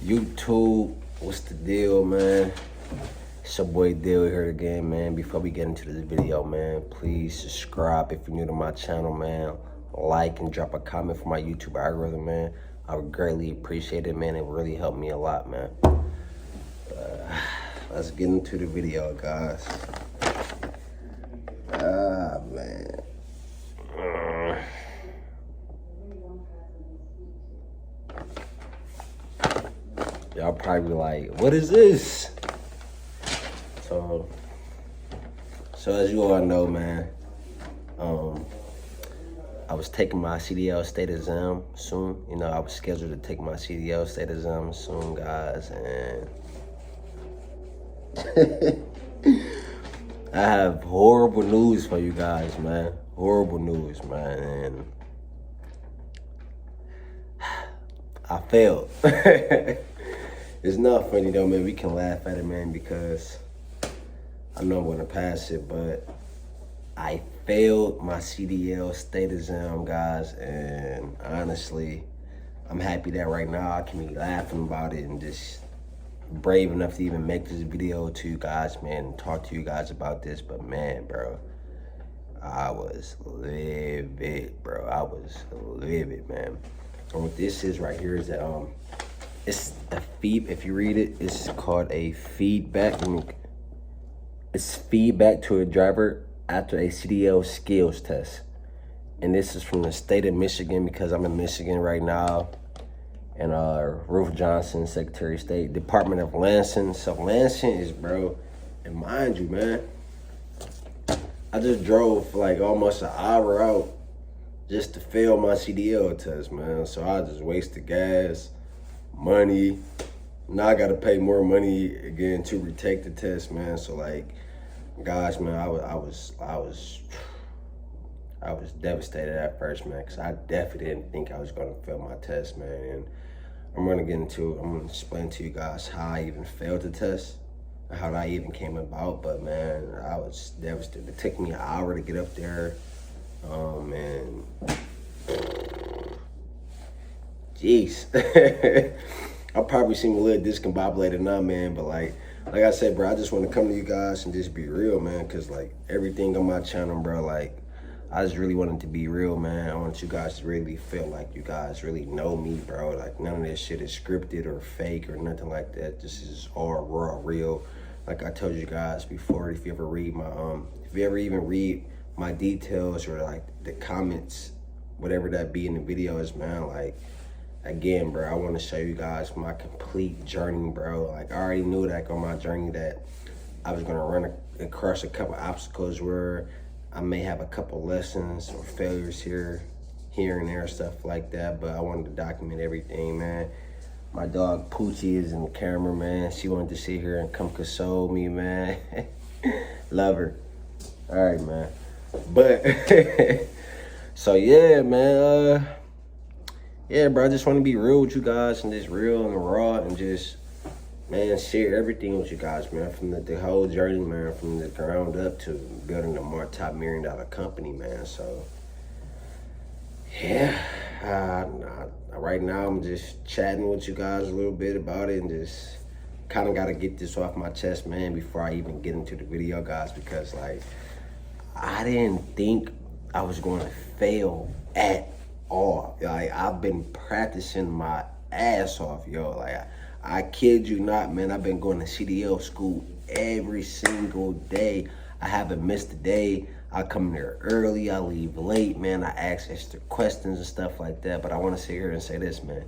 YouTube, what's the deal, man? It's your boy Deal here again, man. Before we get into this video, man, please subscribe if you're new to my channel, man. Like and drop a comment for my YouTube algorithm, man. I would greatly appreciate it, man. It would really help me a lot, man. Let's get into the video, guys. Man. Y'all probably like, what is this? So as you all know, man, I was taking my CDL state exam soon. You know, I was scheduled to take my CDL state exam soon, guys, and I have horrible news for you guys, man. Horrible news, man, and I failed. It's not funny though, man. We can laugh at it, man, because I know I'm gonna pass it, but I failed my CDL state exam, guys, and honestly, I'm happy that right now I can be laughing about it and just brave enough to even make this video to you guys, man, and talk to you guys about this. But man, bro, I was livid, bro. I was livid, man. And what this is right here is that it's a if you read it, it's called a feedback. It's feedback to a driver after a CDL skills test. And this is from the state of Michigan, because I'm in Michigan right now. And Ruth Johnson, Secretary of State, Department of Lansing. So Lansing is, bro, and mind you, man, I just drove like almost an hour out just to fail my CDL test, man. So I just wasted gas, money. Now I gotta pay more money again to retake the test, man. So like, guys, man, I was devastated at first, man, because I definitely didn't think I was gonna fail my test, man. And I'm gonna explain to you guys how I even failed the test and how that even came about. But man, I was devastated. It took me an hour to get up there. And jeez. I probably seem a little discombobulated now, man, but like I said, bro, I just want to come to you guys and just be real, man, because like everything on my channel, bro, like I just really wanted to be real, man. I want you guys to really feel like you guys really know me, bro. Like none of this shit is scripted or fake or nothing like that. This is all raw, real. Like I told you guys before, if you ever read my if you ever even read my details or like the comments, whatever that be in the videos, man, like again, bro, I want to show you guys my complete journey, bro. Like I already knew that on my journey that I was gonna run across a couple obstacles where I may have a couple lessons or failures here and there, stuff like that, but I wanted to document everything, man. My dog Poochie is in the camera, man. She wanted to sit here and come console me, man. Love her. All right, man. But so yeah, man, yeah, bro, I just want to be real with you guys and just real and raw and just, man, share everything with you guys, man, from the whole journey, man, from the ground up to building a more top $1 million company, man. So yeah, right now I'm just chatting with you guys a little bit about it and just kind of got to get this off my chest, man, before I even get into the video, guys, because like I didn't think I was going to fail at all. Like I've been practicing my ass off, yo. Like I kid you not, man. I've been going to CDL school every single day. I haven't missed a day. I come there early, I leave late, man. I ask extra questions and stuff like that. But I want to sit here and say this, man.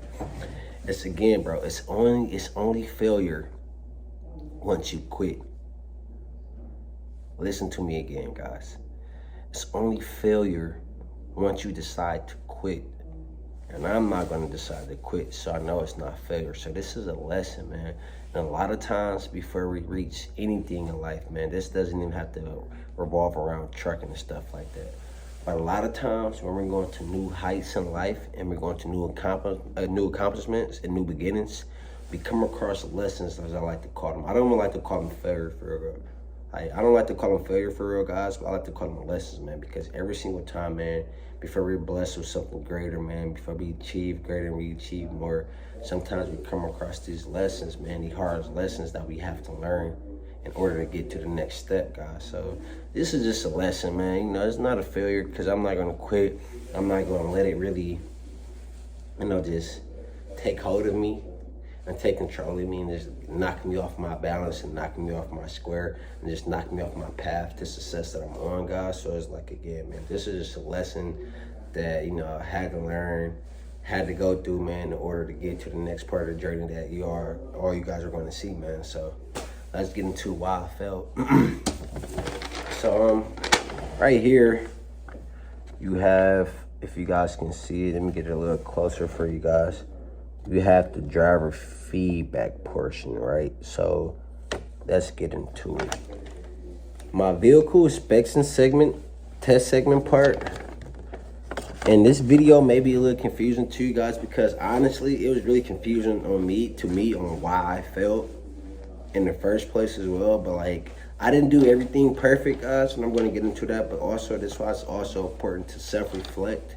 It's again, bro. It's only failure once you quit. Listen to me again, guys. It's only failure once you decide to quit. And I'm not going to decide to quit, so I know it's not failure. So this is a lesson, man. And a lot of times before we reach anything in life, man, this doesn't even have to revolve around trucking and stuff like that. But a lot of times when we're going to new heights in life and we're going to new accomplishments and new beginnings, we come across lessons, as I like to call them. I don't even like to call them failure. Like, I don't like to call them failure for real, guys, but I like to call them lessons, man, because every single time, man, before we're blessed with something greater, man, before we achieve greater and we achieve more, sometimes we come across these lessons, man, these hard lessons that we have to learn in order to get to the next step, guys. So this is just a lesson, man. You know, it's not a failure because I'm not going to quit. I'm not going to let it really, you know, just take hold of me and take control of me and just knocking me off my balance and knocking me off my square and just knocking me off my path to success that I'm on, guys. So it's like, again, man, this is just a lesson that, you know, I had to learn, had to go through, man, in order to get to the next part of the journey that all you guys are going to see, man. So let's get into why I felt. So right here you have, if you guys can see it, let me get it a little closer for you guys. You have the driver feedback portion, right? So let's get into it. My vehicle inspection segment, test segment part. And this video may be a little confusing to you guys because honestly, it was really confusing to me on why I failed in the first place as well. But like, I didn't do everything perfect, guys, and I'm going to get into that. But also, that's why it's also important to self-reflect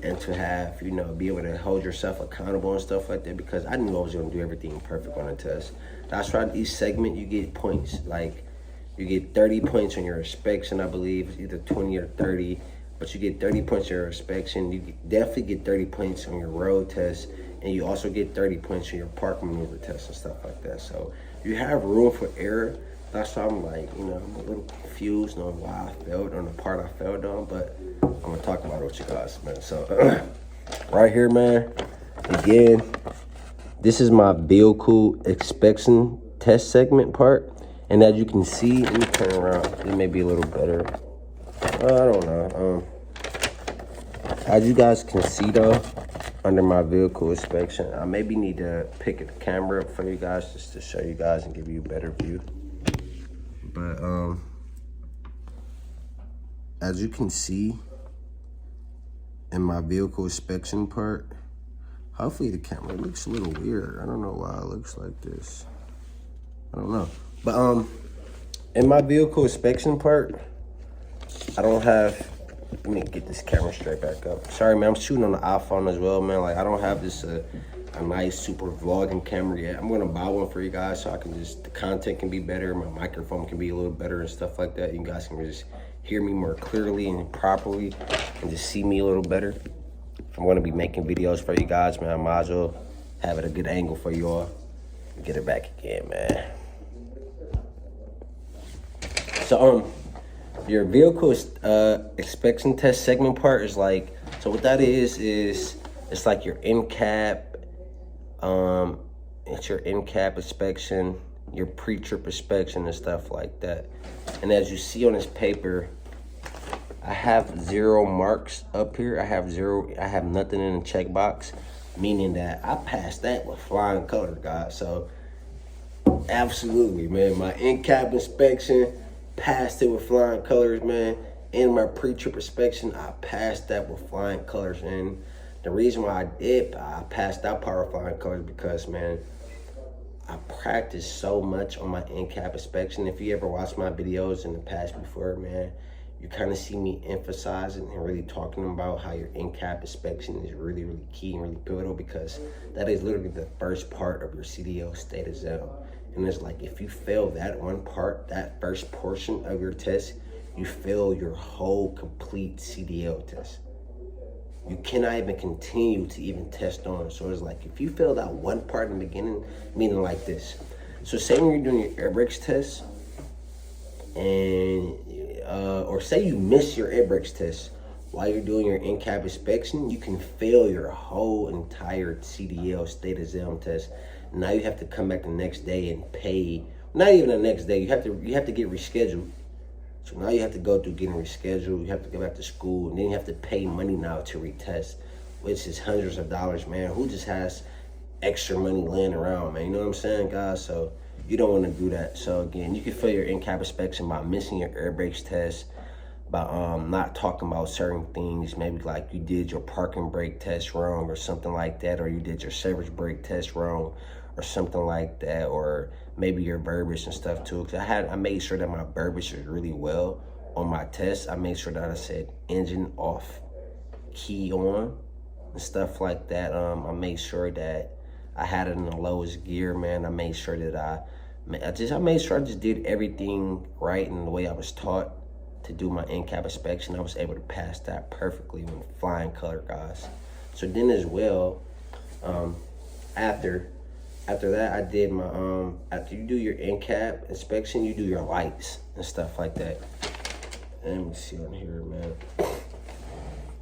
and to have, you know, be able to hold yourself accountable and stuff like that, because I knew I was going to do everything perfect on the test. That's why each segment you get points. Like, you get 30 points on your inspection, I believe. It's either 20 or 30, but you get 30 points on your inspection. You definitely get 30 points on your road test, and you also get 30 points on your park maneuver test and stuff like that. So you have room for error. That's why I'm like, you know, I'm a little confused on why I failed on the part I failed on, but I'm gonna talk about it with you guys, man. So right here, man, again, this is my vehicle inspection test segment part. And as you can see, let me turn around, it may be a little better. I don't know. As you guys can see though, under my vehicle inspection, I maybe need to pick the camera up for you guys just to show you guys and give you a better view. But as you can see in my vehicle inspection part, hopefully the camera looks a little weird. I don't know why it looks like this. I don't know. But in my vehicle inspection part, I don't have, let me get this camera straight back up. Sorry, man, I'm shooting on the iPhone as well, man. Like, I don't have this a nice super vlogging camera yet. I'm gonna buy one for you guys so I can just, the content can be better, my microphone can be a little better and stuff like that. You guys can just hear me more clearly and properly and just see me a little better. If I'm gonna be making videos for you guys, man, I might as well have it a good angle for you all. Get it back again, man. So your vehicle inspection test segment part is like, so what that is it's like your InCab, it's your InCab inspection, your pre-trip inspection and stuff like that. And as you see on this paper, I have 0 marks up here. I have nothing in the checkbox, meaning that I passed that with flying colors, guys. So absolutely, man, my InCab inspection, passed it with flying colors, man. In my pre-trip inspection, I passed that with flying colors. And the reason why I passed that part with flying colors because, man, I practiced so much on my InCab inspection. If you ever watched my videos in the past before, man, you kind of see me emphasizing and really talking about how your InCab inspection is really, really key and really pivotal, because that is literally the first part of your CDL state exam. And it's like, if you fail that one part, that first portion of your test, you fail your whole complete CDL test. You cannot even continue to even test on. So it's like, if you fail that one part in the beginning, meaning like this. So say when you're doing your air brakes test, and or say you miss your air brakes test while you're doing your InCab inspection, you can fail your whole entire CDL state exam test. Now you have to come back the next day and pay. Not even the next day. You have to get rescheduled. So now you have to go through getting rescheduled. You have to go back to school, and then you have to pay money now to retest, which is hundreds of dollars, man. Who just has extra money laying around, man? You know what I'm saying, guys? So you don't want to do that. So again, you can fail your InCab inspection by missing your air brakes test, not talking about certain things, maybe like you did your parking brake test wrong or something like that, or you did your service brake test wrong or something like that, or maybe your verbiage and stuff too. Cause I made sure that my verbiage was really well on my test. I made sure that I said engine off, key on, and stuff like that. I made sure that I had it in the lowest gear, man. I made sure that I made sure I just did everything right in the way I was taught to do my InCab inspection. I was able to pass that perfectly with flying color, guys. So then as well, after that, I did my, after you do your InCab inspection, you do your lights and stuff like that. Let me see on here, man.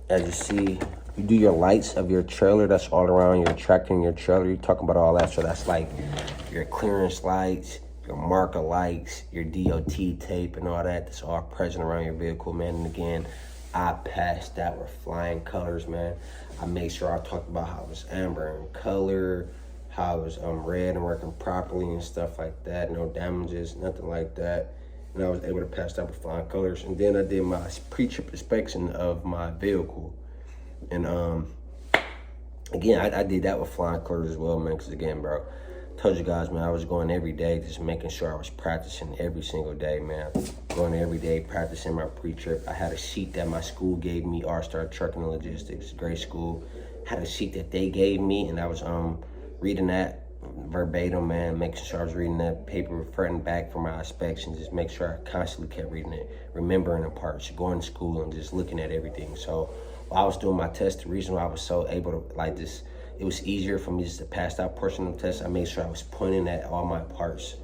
As you see, you do your lights of your trailer. That's all around your tractor and your trailer. You're talking about all that. So that's like your clearance lights, your marker lights, your DOT tape and all that. That's all present around your vehicle, man. And again, I passed that with flying colors, man. I made sure I talked about how it was amber in color, how it was red and working properly and stuff like that. No damages, nothing like that. And I was able to pass that with flying colors. And then I did my pre-trip inspection of my vehicle. And again, I did that with flying colors as well, man. Because again, bro, told you guys, man, I was going every day, just making sure I was practicing every single day, man. Going every day, practicing my pre-trip. I had a sheet that my school gave me, R-Star Trucking and Logistics, great school. Had a sheet that they gave me, and I was reading that verbatim, man, making sure I was reading that paper front and back for my inspections. Just make sure I constantly kept reading it, remembering the parts, going to school and just looking at everything. So while I was doing my test, the reason why I was so able to, like, this, it was easier for me just to pass that portion of the test. I made sure I was pointing at all my parts,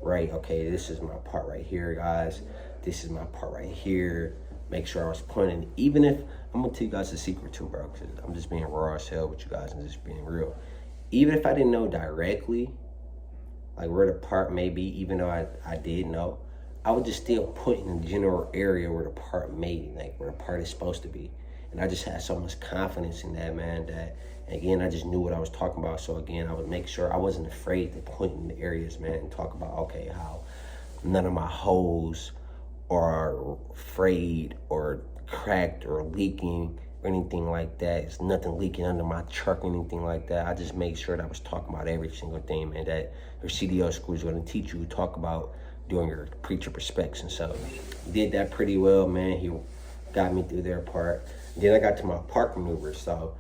right? Okay, this is my part right here, guys. This is my part right here. Make sure I was pointing, even if, I'm gonna tell you guys a secret too, bro, because I'm just being raw as hell with you guys and just being real. Even if I didn't know directly, like where the part may be, even though I did know, I would just still point in the general area where the part may be, like where the part is supposed to be. And I just had so much confidence in that, man, that, again, I just knew what I was talking about. So again, I would make sure I wasn't afraid to point in the areas, man, and talk about, okay, how none of my holes are frayed or cracked or leaking or anything like that. It's nothing leaking under my truck or anything like that. I just made sure that I was talking about every single thing, man, that your CDO school is going to teach you to talk about during your pre-trip inspection. So did that pretty well, man. He got me through their part. Then I got to my park maneuvers. So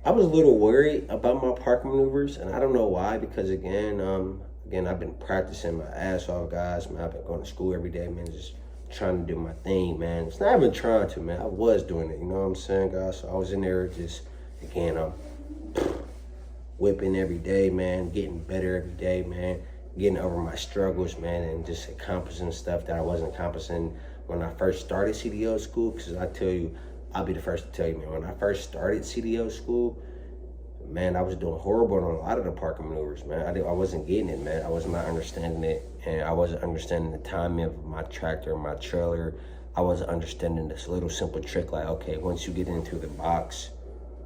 I was a little worried about my park maneuvers, and I don't know why, because again, I've been practicing my ass off, guys, man. I've been going to school every day, man, just trying to do my thing, man. It's not even trying to, man. I was doing it, you know what I'm saying, guys? So I was in there just, again, whipping every day, man, getting better every day, man, getting over my struggles, man, and just accomplishing stuff that I wasn't accomplishing when I first started CDO school. Because I tell you, I'll be the first to tell you, man, when I first started CDO school, man, I was doing horrible on a lot of the parking maneuvers, man. I wasn't getting it, man. I was not understanding it, and I wasn't understanding the timing of my tractor and my trailer. I wasn't understanding this little simple trick, like, okay, once you get into the box,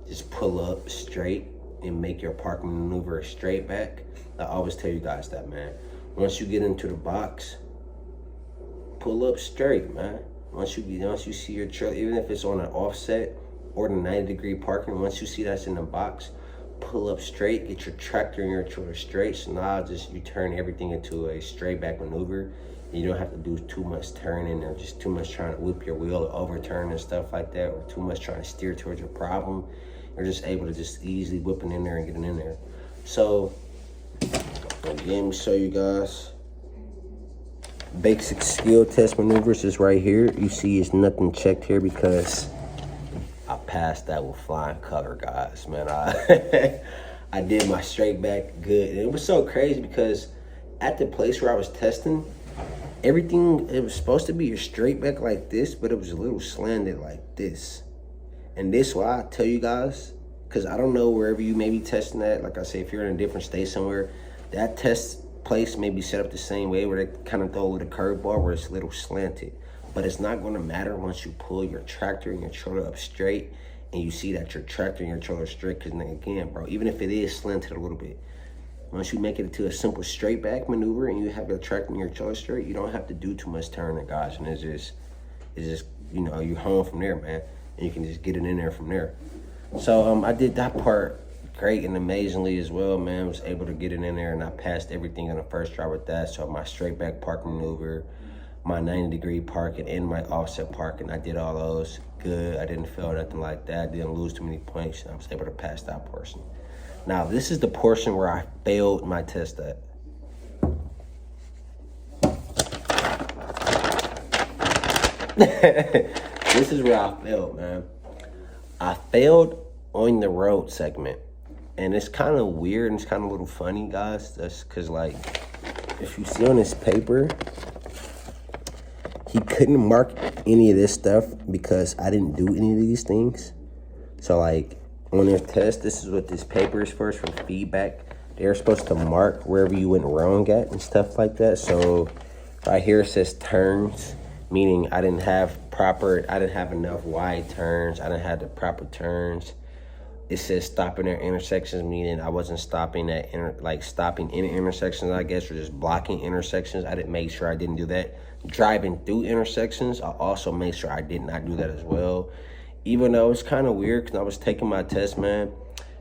just pull up straight and make your parking maneuver a straight back. I always tell you guys that, man. Once you get into the box, pull up straight, man. Once you see your trailer, even if it's on an offset or the 90-degree parking, once you see that's in the box, pull up straight, get your tractor and your trailer straight. So now you turn everything into a straight back maneuver. And you don't have to do too much turning or just too much trying to whip your wheel or overturn and stuff like that, or too much trying to steer towards your problem. You're just able to just easily whip it in there and get it in there. So again, we show you guys basic skill test maneuvers is right here. You see it's nothing checked here because I passed that with flying color, guys, man. I did my straight back good. And it was so crazy because at the place where I was testing, everything, it was supposed to be a straight back like this, but it was a little slanted like this. And this why I tell you guys, because I don't know wherever you may be testing at. Like I say, if you're in a different state somewhere, that test place may be set up the same way where they kind of throw a little curveball where it's a little slanted. But it's not going to matter once you pull your tractor and your trailer up straight and you see that your tractor and your trailer are straight. Because again, bro, even if it is slanted a little bit, once you make it into a simple straight back maneuver and you have your tractor and your trailer straight, you don't have to do too much turning, guys. And It's just, you know, you home from there, man, and you can just get it in there from there. So I did that part great and amazingly as well, man. Was able to get it in there, and I passed everything on the first try with that. So my straight back park maneuver, my 90-degree parking, and my offset parking, I did all those good. I didn't fail nothing like that. Didn't lose too many points, and I was able to pass that portion. Now this is the portion where I failed my test at. This is where I failed, man. I failed on the road segment. And it's kind of weird and it's kind of a little funny, guys. That's because, like, if you see on this paper, he couldn't mark any of this stuff because I didn't do any of these things. So, like, on their test, this is what this paper is for feedback. They're supposed to mark wherever you went wrong at and stuff like that. So, right here it says turns, meaning I didn't have enough wide turns. I didn't have the proper turns. It says stopping at intersections, meaning I wasn't stopping at stopping in intersections, I guess, or just blocking intersections. I didn't make sure I didn't do that. Driving through intersections, I also made sure I did not do that as well. Even though it's kind of weird because I was taking my test, man.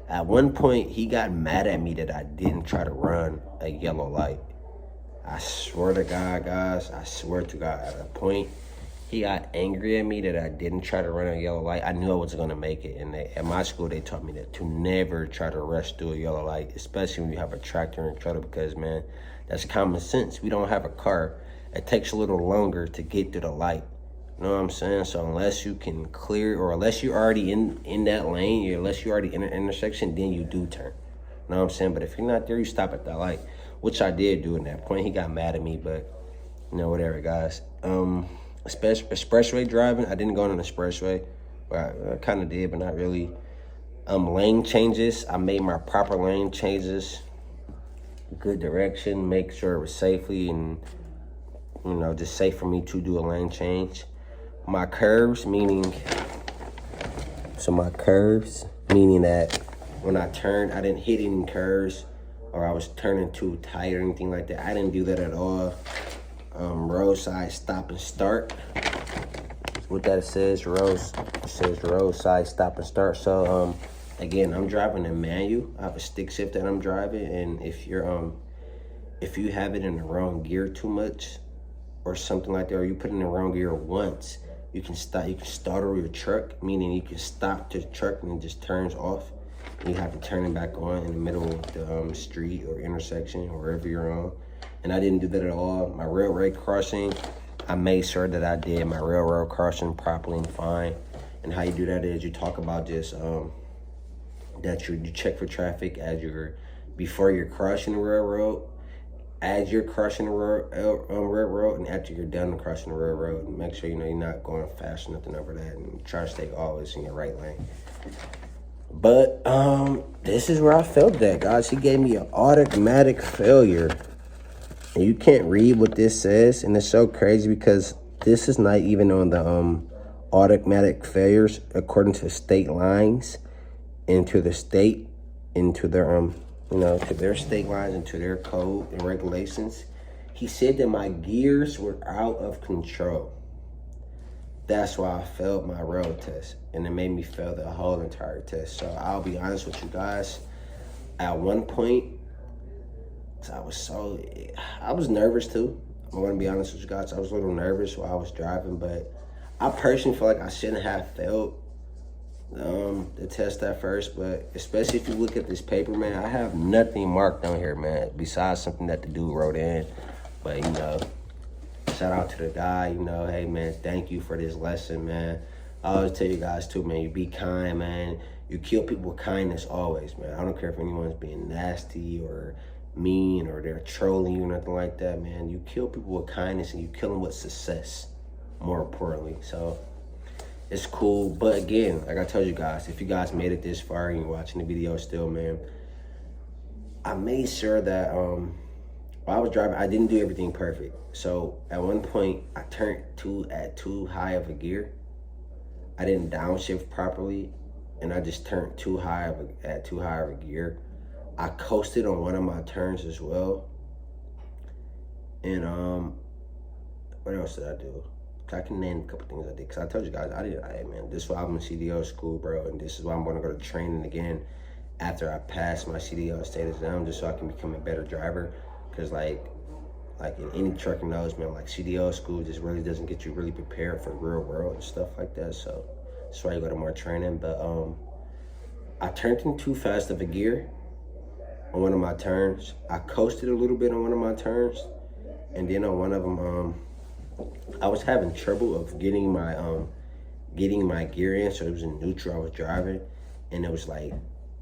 At one point, he got mad at me that I didn't try to run a yellow light. I swear to God, guys, I swear to God, at a point, he got angry at me that I didn't try to run a yellow light. I knew I wasn't going to make it. And at my school, they taught me that to never try to rush through a yellow light, especially when you have a tractor and trailer, because, man, that's common sense. We don't have a car. It takes a little longer to get through the light. You know what I'm saying? So unless you can clear, or unless you're already in that lane, or unless you're already in an intersection, then you do turn. You know what I'm saying? But if you're not there, you stop at that light, which I did do at that point. He got mad at me, but, you know, whatever, guys. Expressway driving, I didn't go on an expressway. Well, I kind of did, but not really. Lane changes, I made my proper lane changes. Good direction, make sure it was safely and, you know, just safe for me to do a lane change. My curves, meaning that when I turned, I didn't hit any curves or I was turning too tight or anything like that. I didn't do that at all. Roadside stop and start. What that says, roadside stop and start. So again, I'm driving a manual. I have a stick shift that I'm driving, and if you have it in the wrong gear too much or something like that, or you put it in the wrong gear once, you can startle your truck, meaning you can stop the truck and it just turns off. And you have to turn it back on in the middle of the street or intersection or wherever you're on. And I didn't do that at all. My railroad crossing, I made sure that I did my railroad crossing properly and fine. And how you do that is you talk about just that you check for traffic before you're crossing the railroad, as you're crossing the railroad, and after you're done crossing the railroad. And make sure you know you're not going fast or nothing over that, and try to stay always in your right lane. But this is where I failed that, guys. He gave me an automatic failure. And you can't read what this says, and it's so crazy because this is not even on the automatic failures according to state lines, into their to their state lines, into their code and regulations. He said that my gears were out of control. That's why I failed my road test, and it made me fail the whole entire test. So I'll be honest with you guys. At one point, I was nervous too. I want to be honest with you guys. I was a little nervous while I was driving, but I personally feel like I shouldn't have failed the test at first. But especially if you look at this paper, man, I have nothing marked on here, man, besides something that the dude wrote in. But, you know, shout out to the guy, you know, hey, man, thank you for this lesson, man. I always tell you guys too, man, you be kind, man. You kill people with kindness always, man. I don't care if anyone's being nasty or mean or they're trolling you or nothing like that, man. You kill people with kindness and you kill them with success, more importantly. So it's cool. But again, like I told you guys, if you guys made it this far and you're watching the video still, man, I made sure that while I was driving, I didn't do everything perfect. So at one point I turned at too high of a gear. I didn't downshift properly, and I just turned too high of a gear. I coasted on one of my turns as well. And what else did I do? I can name a couple things I did. Cause I told you guys, hey man, this is why I'm in CDO school, bro. And this is why I'm gonna go to training again after I pass my CDO state exam, just so I can become a better driver. Cause like in any trucker knows, man, like CDO school just really doesn't get you really prepared for the real world and stuff like that. So that's why you go to more training. But I turned in too fast of a gear on one of my turns. I coasted a little bit on one of my turns, and then on one of them, I was having trouble of getting my gear in. So it was in neutral. I was driving, and it was like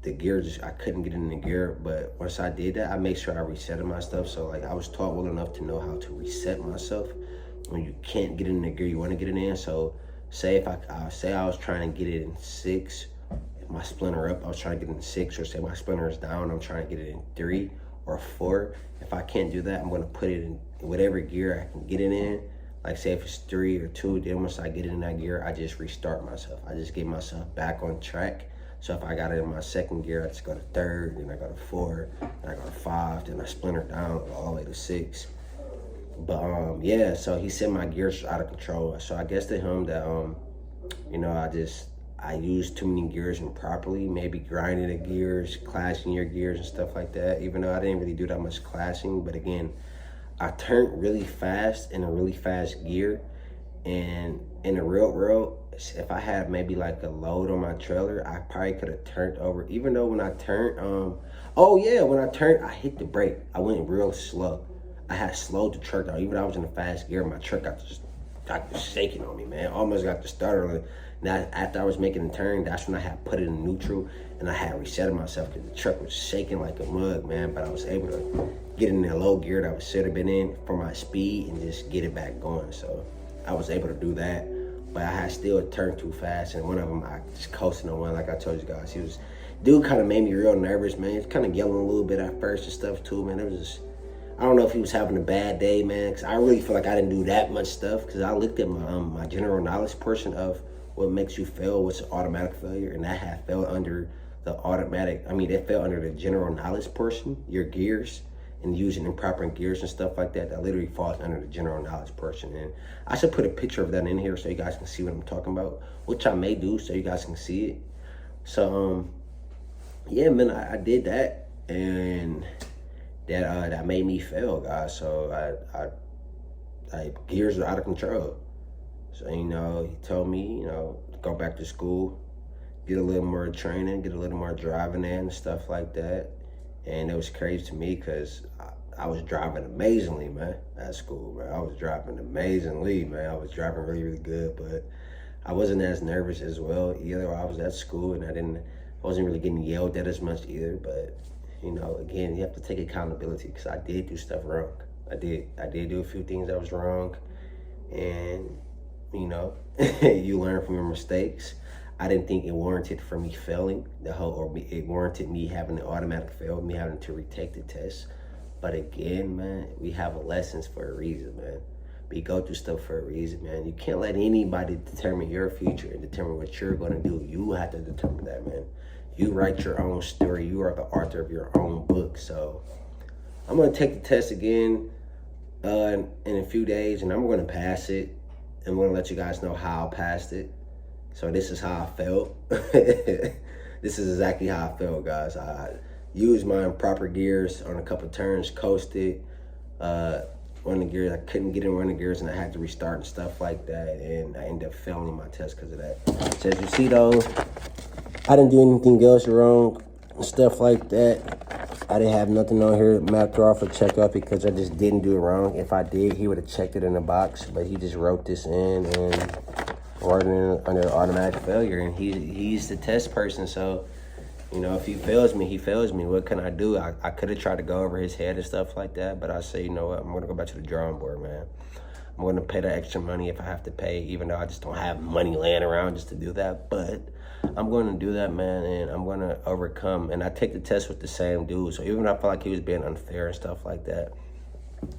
the gear I couldn't get in the gear. But once I did that, I made sure I resetted my stuff. So like I was taught well enough to know how to reset myself when you can't get in the gear you want to get it in. So say if I was trying to get it in 6, if my splinter up, I was trying to get it in 6, or say my splinter is down, I'm trying to get it in 3 or 4. If I can't do that, I'm gonna put it in whatever gear I can get it in. Like say if it's 3 or 2, then once I get it in that gear, I just restart myself. I just get myself back on track. So if I got it in my 2nd gear, I just go to 3rd, then I go to 4, then I go to 5, then I splinter down all the way to 6. But yeah, so he said my gears are out of control. So I guess to him that you know, I used too many gears improperly, maybe grinding the gears, clashing your gears and stuff like that, even though I didn't really do that much clashing. But again, I turned really fast in a really fast gear, and in the real world, if I had maybe like a load on my trailer, I probably could have turned over. Even though when I turned, when I turned, I hit the brake. I went real slow. I had slowed the truck down. Even though I was in a fast gear, my truck got to shaking on me, man. Almost got the starter. Now, after I was making the turn, that's when I had put it in neutral, and I had resetted myself because the truck was shaking like a mug, man. But I was able to get in the low gear that I should have been in for my speed and just get it back going. So I was able to do that. But I had still turned too fast, and one of them I just coasted on one, like I told you guys. Dude kind of made me real nervous, man. He was kind of yelling a little bit at first and stuff too, man. It was just, I don't know if he was having a bad day, man, because I really feel like I didn't do that much stuff, because I looked at my general knowledge portion of what makes you fail, what's an automatic failure, and that had fell under the it fell under the general knowledge portion, your gears, and using improper gears and stuff like that. That literally falls under the general knowledge portion. And I should put a picture of that in here so you guys can see what I'm talking about, which I may do so you guys can see it. So yeah, man, I did that, and that made me fail, guys. So I gears are out of control. So, you know, he told me, you know, go back to school, get a little more training, get a little more driving in and stuff like that. And it was crazy to me because I was driving amazingly, man, at school, man. I was driving amazingly, man. I was driving really, really good, but I wasn't as nervous as well either while I was at school, and I wasn't really getting yelled at as much either. But, you know, again, you have to take accountability because I did do stuff wrong. I did do a few things that was wrong, and, you know, you learn from your mistakes. I didn't think it warranted for me failing it warranted me having an automatic fail, me having to retake the test. But again, man, we have lessons for a reason, man. We go through stuff for a reason, man. You can't let anybody determine your future and determine what you're going to do. You have to determine that, man. You write your own story. You are the author of your own book. So I'm going to take the test again in a few days, and I'm going to pass it. I'm going to let you guys know how I passed it. So this is how I felt. This is exactly how I felt, guys. I used my improper gears on a couple turns, coasted. One of the gears, I couldn't get in one of the gears, and I had to restart and stuff like that. And I ended up failing my test because of that. So as you see, though, I didn't do anything else wrong and stuff like that. I didn't have nothing on here mapped off or checked off because I just didn't do it wrong. If I did, he would have checked it in the box, but he just wrote this in and wrote it in under automatic failure. And he's the test person, so, you know, if he fails me, he fails me. What can I do? I could have tried to go over his head and stuff like that, but I say, you know what, I'm going to go back to the drawing board, man. I'm going to pay that extra money if I have to pay, even though I just don't have money laying around just to do that. But I'm going to do that, man, and I'm going to overcome. And I take the test with the same dude. So even though I feel like he was being unfair and stuff like that,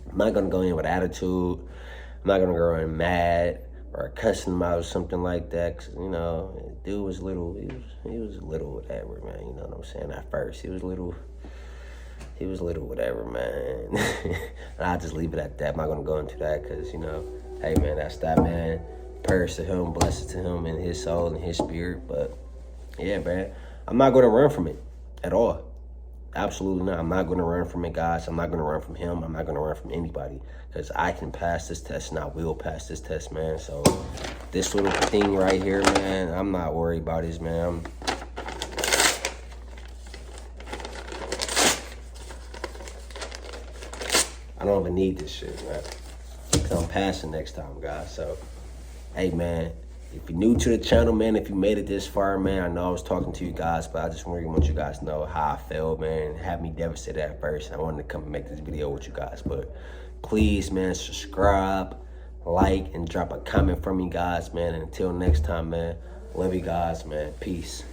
I'm not going to go in with attitude. I'm not going to go in mad or cussing him out or something like that. Cause, you know, dude was little. He was a little whatever, man. You know what I'm saying? At first, he was little whatever, man. And I'll just leave it at that. I'm not going to go into that because, you know, hey, man, that's that, man. Prayers to him, blessings to him and his soul and his spirit. But yeah, man, I'm not going to run from it at all. Absolutely not. I'm not going to run from it, guys. I'm not going to run from him. I'm not going to run from anybody, because I can pass this test and I will pass this test, man. So this little thing right here, man, I'm not worried about this, man. I don't even need this shit, man, because I'm passing next time, guys. So, hey, man, if you're new to the channel, man, if you made it this far, man, I know I was talking to you guys, but I just really want you guys to know how I felt, man. It had me devastated at first, and I wanted to come and make this video with you guys. But please, man, subscribe, like, and drop a comment from you guys, man. And until next time, man, love you guys, man. Peace.